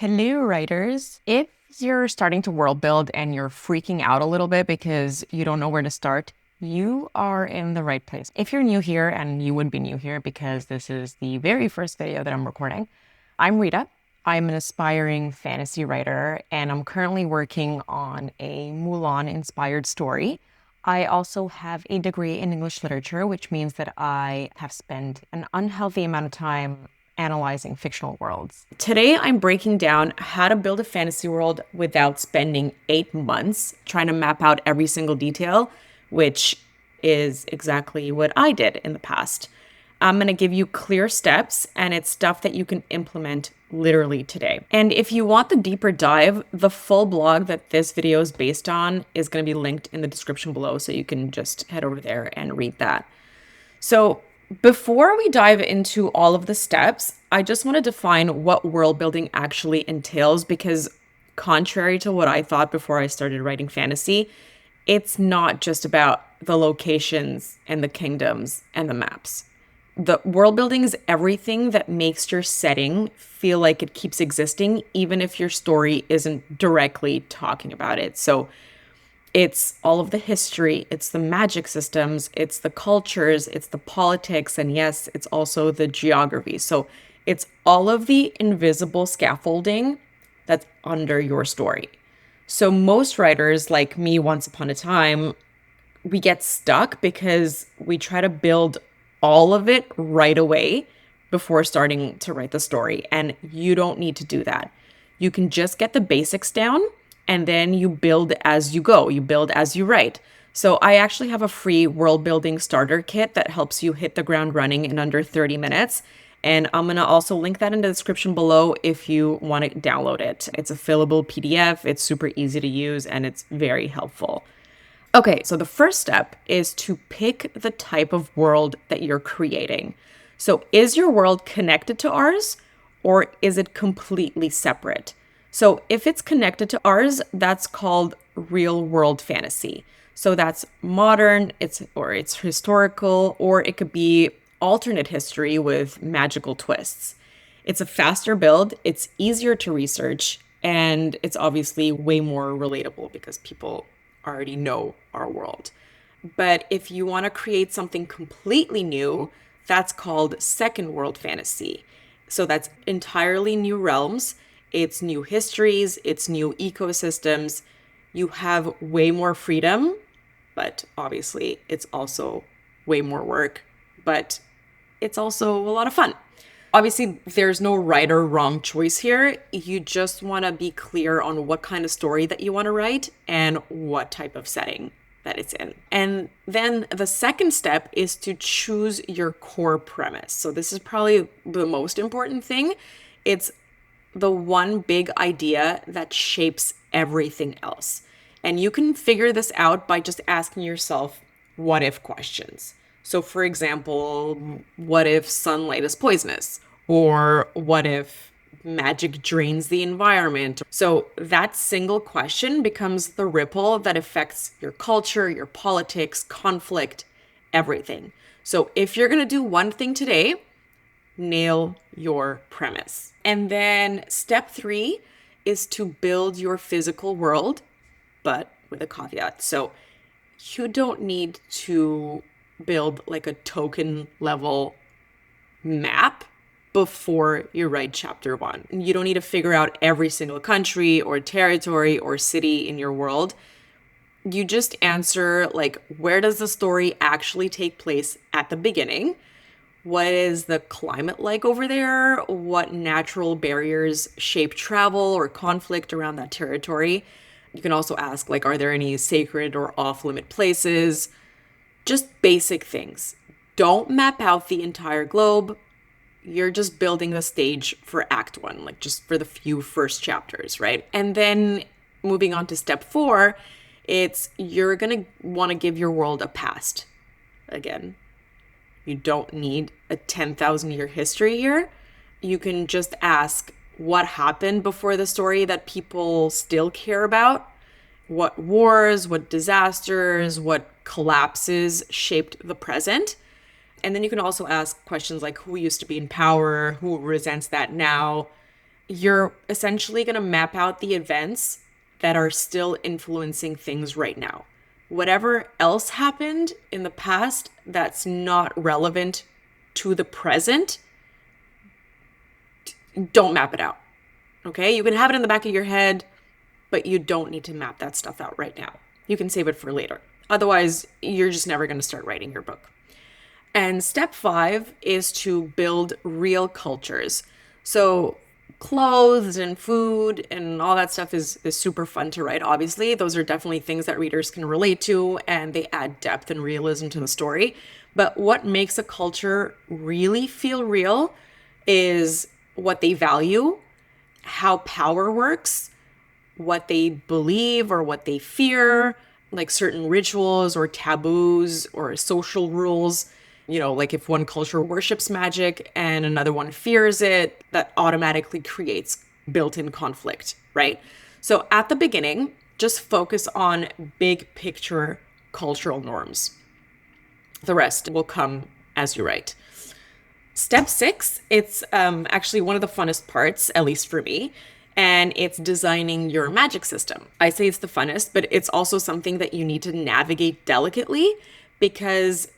Hello, writers. If you're starting to world build and you're freaking out a little bit because you don't know where to start, you are in the right place. If you're new here, and you would be new here because this is the very first video that I'm recording, I'm Rita. I'm an aspiring fantasy writer, and I'm currently working on a Mulan-inspired story. I also have a degree in English literature, which means that I have spent an unhealthy amount of time analyzing fictional worlds. Today, I'm breaking down how to build a fantasy world without spending 8 months trying to map out every single detail, which is exactly what I did in the past. I'm going to give you clear steps, and it's stuff that you can implement literally today. And if you want the deeper dive, the full blog that this video is based on is going to be linked in the description below, so you can just head over there and read that. So before we dive into all of the steps, I just want to define what world building actually entails, because contrary to what I thought before I started writing fantasy, it's not just about the locations and the kingdoms and the maps. The world building is everything that makes your setting feel like it keeps existing, even if your story isn't directly talking about it. So it's all of the history, it's the magic systems, it's the cultures, it's the politics, and yes, it's also the geography. So it's all of the invisible scaffolding that's under your story. So most writers, like me once upon a time, we get stuck because we try to build all of it right away before starting to write the story. And you don't need to do that. You can just get the basics down, and then you build as you go. You build as you write. So I actually have a free world building starter kit that helps you hit the ground running in under 30 minutes. And I'm going to also link that in the description below if you want to download it. It's a fillable PDF. It's super easy to use, and it's very helpful. Okay, so the first step is to pick the type of world that you're creating. So is your world connected to ours, or is it completely separate? So if it's connected to ours, that's called real world fantasy. So that's modern, it's historical, or it could be alternate history with magical twists. It's a faster build, it's easier to research, and it's obviously way more relatable because people already know our world. But if you want to create something completely new, that's called second world fantasy. So that's entirely new realms. It's new histories, it's new ecosystems. You have way more freedom, but obviously it's also way more work, but it's also a lot of fun. Obviously, there's no right or wrong choice here. You just want to be clear on what kind of story that you want to write and what type of setting that it's in. And then the second step is to choose your core premise. So this is probably the most important thing. It's the one big idea that shapes everything else. And you can figure this out by just asking yourself what if questions. So for example, what if sunlight is poisonous? Or what if magic drains the environment? So that single question becomes the ripple that affects your culture, your politics, conflict, everything. So if you're going to do one thing today, nail your premise. And then step 3 is to build your physical world, but with a caveat. So you don't need to build like a token level map before you write chapter 1. You don't need to figure out every single country or territory or city in your world. You just answer like, where does the story actually take place at the beginning? What is the climate like over there? What natural barriers shape travel or conflict around that territory? You can also ask, like, are there any sacred or off-limit places? Just basic things. Don't map out the entire globe. You're just building the stage for Act 1, like just for the few first chapters, right? And then moving on to step 4, it's you're going to want to give your world a past. Again, you don't need a 10,000 year history here. You can just ask what happened before the story that people still care about. What wars, what disasters, what collapses shaped the present. And then you can also ask questions like who used to be in power, who resents that now, You're essentially going to map out the events that are still influencing things right now. Whatever else happened in the past that's not relevant to the present, don't map it out. Okay? You can have it in the back of your head, but you don't need to map that stuff out right now. You can save it for later. Otherwise, you're just never going to start writing your book. And step 5 is to build real cultures. So clothes and food and all that stuff is super fun to write, obviously. Those are definitely things that readers can relate to, and they add depth and realism to the story. But what makes a culture really feel real is what they value, how power works, what they believe or what they fear, like certain rituals or taboos or social rules. Like if one culture worships magic and another one fears it, that automatically creates built-in conflict, right? So at the beginning, just focus on big picture cultural norms. The rest will come as you write. Step 6, it's actually one of the funnest parts, at least for me, and it's designing your magic system. I say it's the funnest, but it's also something that you need to navigate delicately because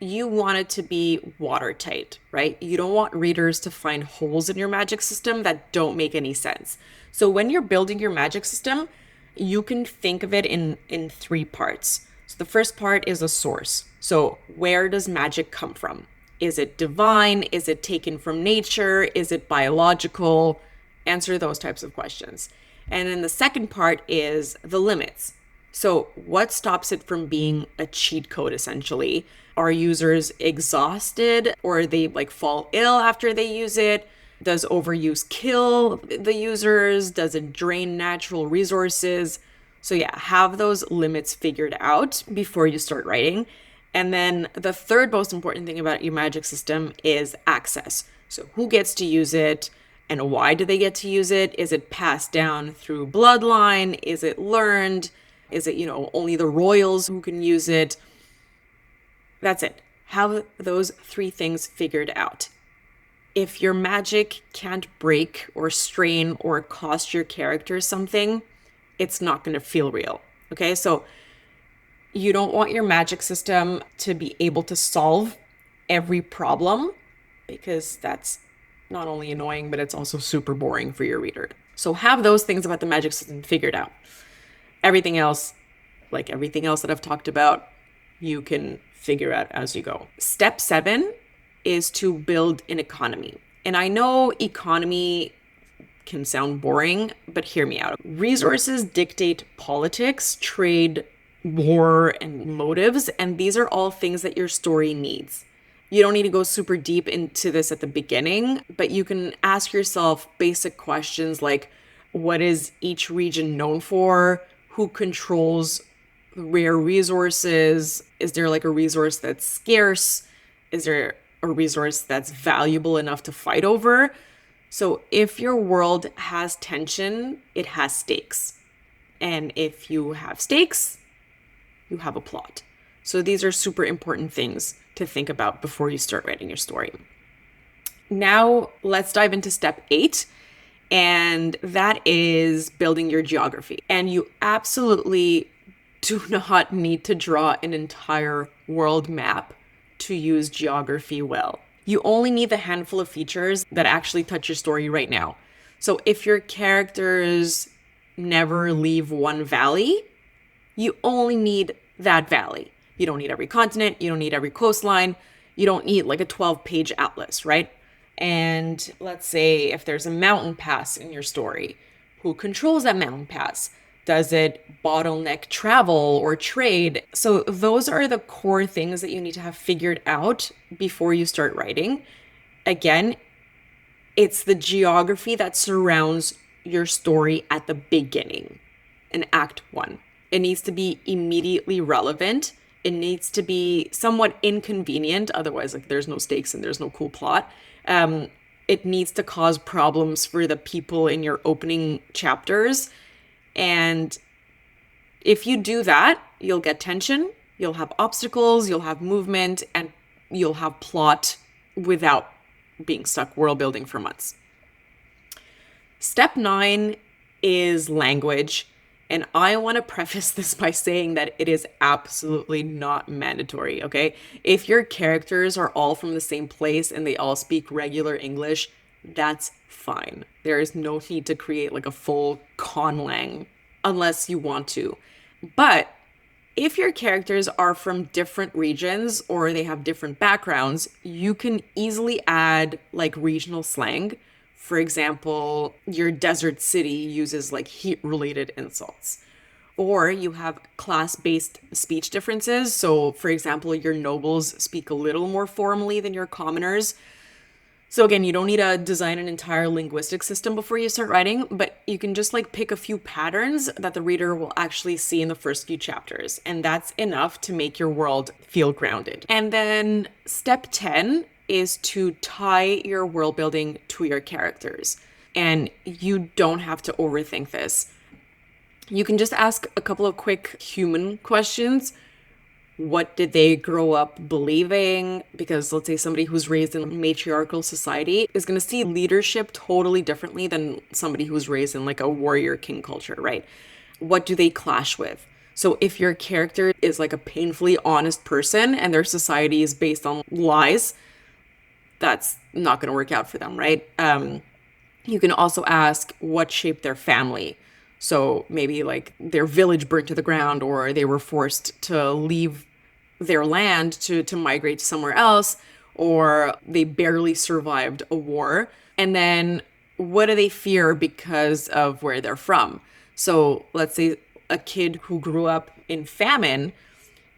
you want it to be watertight, right? You don't want readers to find holes in your magic system that don't make any sense. So when you're building your magic system, you can think of it in 3 parts. So the first part is a source. So where does magic come from? Is it divine? Is it taken from nature? Is it biological? Answer those types of questions. And then the second part is the limits. So what stops it from being a cheat code, essentially? Are users exhausted or they fall ill after they use it? Does overuse kill the users? Does it drain natural resources? So yeah, have those limits figured out before you start writing. And then the third most important thing about your magic system is access. So who gets to use it and why do they get to use it? Is it passed down through bloodline? Is it learned? Is it, only the royals who can use it? That's it. Have those 3 things figured out. If your magic can't break or strain or cost your character something, it's not going to feel real. Okay, so you don't want your magic system to be able to solve every problem because that's not only annoying, but it's also super boring for your reader. So have those things about the magic system figured out. Everything else, like everything else that I've talked about, you can figure out as you go. Step 7 is to build an economy. And I know economy can sound boring, but hear me out. Resources dictate politics, trade, war, and motives, and these are all things that your story needs. You don't need to go super deep into this at the beginning, but you can ask yourself basic questions like, what is each region known for? Who controls rare resources? Is there a resource that's scarce? Is there a resource that's valuable enough to fight over? So if your world has tension, it has stakes. And if you have stakes, you have a plot. So these are super important things to think about before you start writing your story. Now let's dive into step 8. And that is building your geography. And you absolutely do not need to draw an entire world map to use geography well. You only need the handful of features that actually touch your story right now. So if your characters never leave one valley, you only need that valley. You don't need every continent. You don't need every coastline. You don't need a 12-page atlas, right? And let's say if there's a mountain pass in your story, who controls that mountain pass? Does it bottleneck travel or trade? So those are the core things that you need to have figured out before you start writing. Again, it's the geography that surrounds your story at the beginning in Act 1. It needs to be immediately relevant. It needs to be somewhat inconvenient. Otherwise, there's no stakes and there's no cool plot. It needs to cause problems for the people in your opening chapters. And if you do that, you'll get tension, you'll have obstacles, you'll have movement, and you'll have plot without being stuck world building for months. Step 9 is language. And I want to preface this by saying that it is absolutely not mandatory, okay? If your characters are all from the same place and they all speak regular English, that's fine. There is no need to create like a full conlang unless you want to. But if your characters are from different regions or they have different backgrounds, you can easily add like regional slang. For example, your desert city uses like heat related insults. Or you have class based speech differences. So, for example, your nobles speak a little more formally than your commoners. So again, you don't need to design an entire linguistic system before you start writing, but you can just like pick a few patterns that the reader will actually see in the first few chapters. And that's enough to make your world feel grounded. And then step 10 is to tie your world building to your characters. And you don't have to overthink this. You can just ask a couple of quick human questions. What did they grow up believing? Because let's say somebody who's raised in a matriarchal society is going to see leadership totally differently than somebody who's raised in like a warrior king culture, right? What do they clash with? So if your character is like a painfully honest person and their society is based on lies, that's not going to work out for them, right? You can also ask what shaped their family. So maybe like their village burnt to the ground or they were forced to leave their land to migrate to somewhere else, or they barely survived a war. And then what do they fear because of where they're from? So let's say a kid who grew up in famine,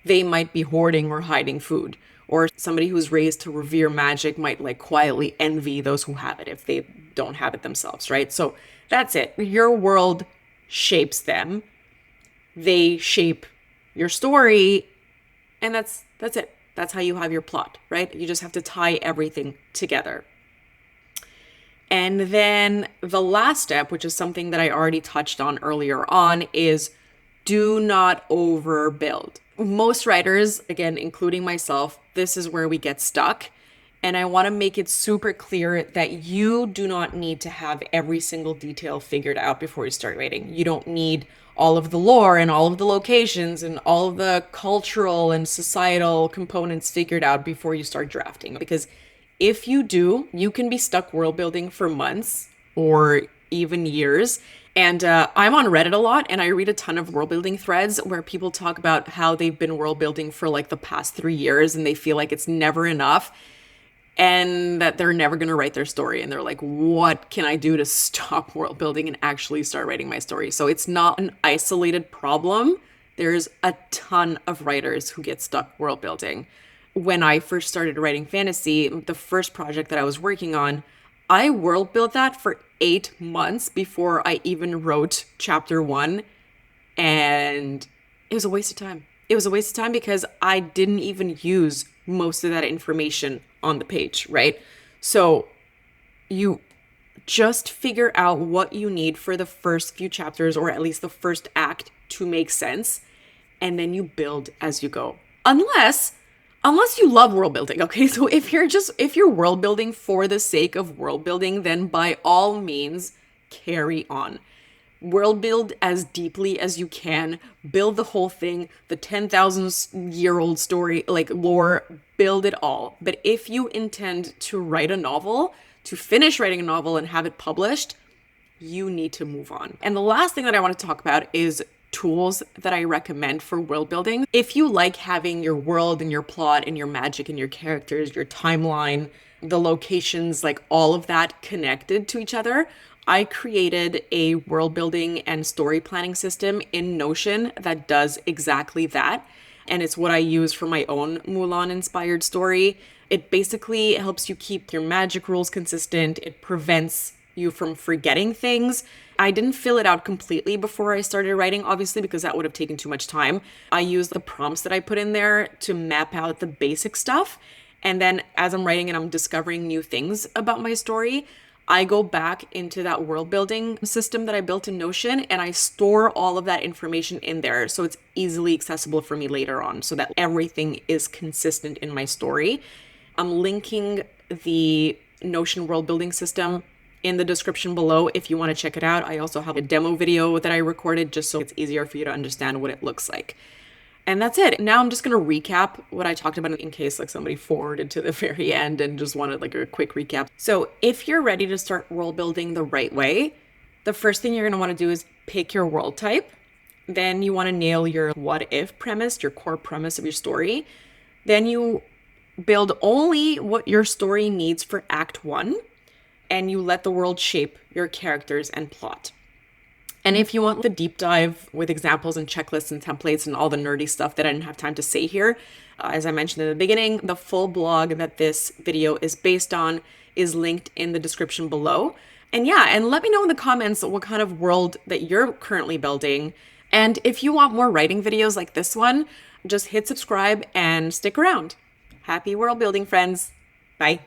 they might be hoarding or hiding food. Or somebody who's raised to revere magic might like quietly envy those who have it if they don't have it themselves, right? So that's it. Your world shapes them. They shape your story, and that's it. That's how you have your plot, right? You just have to tie everything together. And then the last step, which is something that I already touched on earlier on, is do not overbuild. Most writers, again, including myself, this is where we get stuck. And I want to make it super clear that you do not need to have every single detail figured out before you start writing. You don't need all of the lore and all of the locations and all of the cultural and societal components figured out before you start drafting. Because if you do, you can be stuck world building for months or even years. And I'm on Reddit a lot and I read a ton of world building threads where people talk about how they've been world building for like the past 3 years and they feel like it's never enough and that they're never going to write their story. And they're like, what can I do to stop world building and actually start writing my story? So it's not an isolated problem. There's a ton of writers who get stuck world building. When I first started writing fantasy, the first project that I was working on, I world built that for 8 months before I even wrote chapter 1. And it was a waste of time. It was a waste of time because I didn't even use most of that information on the page, right? So you just figure out what you need for the first few chapters or at least the first act to make sense, and then you build as you go. Unless you love world building, okay? So if you're world building for the sake of world building, then by all means carry on. World build as deeply as you can, build the whole thing, the 10,000-year-old story, like lore, build it all. But if you intend to write a novel, to finish writing a novel and have it published, you need to move on. And the last thing that I want to talk about is tools that I recommend for world building. If you like having your world and your plot and your magic and your characters, your timeline, the locations, like all of that connected to each other, I created a world building and story planning system in Notion that does exactly that. And it's what I use for my own Mulan inspired story. It basically helps you keep your magic rules consistent. It prevents you from forgetting things. I didn't fill it out completely before I started writing, obviously, because that would have taken too much time. I used the prompts that I put in there to map out the basic stuff. And then as I'm writing and I'm discovering new things about my story, I go back into that world building system that I built in Notion and I store all of that information in there so it's easily accessible for me later on so that everything is consistent in my story. I'm linking the Notion world building system in the description below if you want to check it out. I also have a demo video that I recorded just so it's easier for you to understand what it looks like. And that's it. Now I'm just going to recap what I talked about in case like somebody forwarded to the very end and just wanted like a quick recap. So if you're ready to start world building the right way, the first thing you're going to want to do is pick your world type. Then you want to nail your what if premise, your core premise of your story. Then you build only what your story needs for Act 1, and you let the world shape your characters and plot. And if you want the deep dive with examples and checklists and templates and all the nerdy stuff that I didn't have time to say here, as I mentioned in the beginning, the full blog that this video is based on is linked in the description below. And yeah, and let me know in the comments what kind of world that you're currently building. And if you want more writing videos like this one, just hit subscribe and stick around. Happy world building, friends. Bye.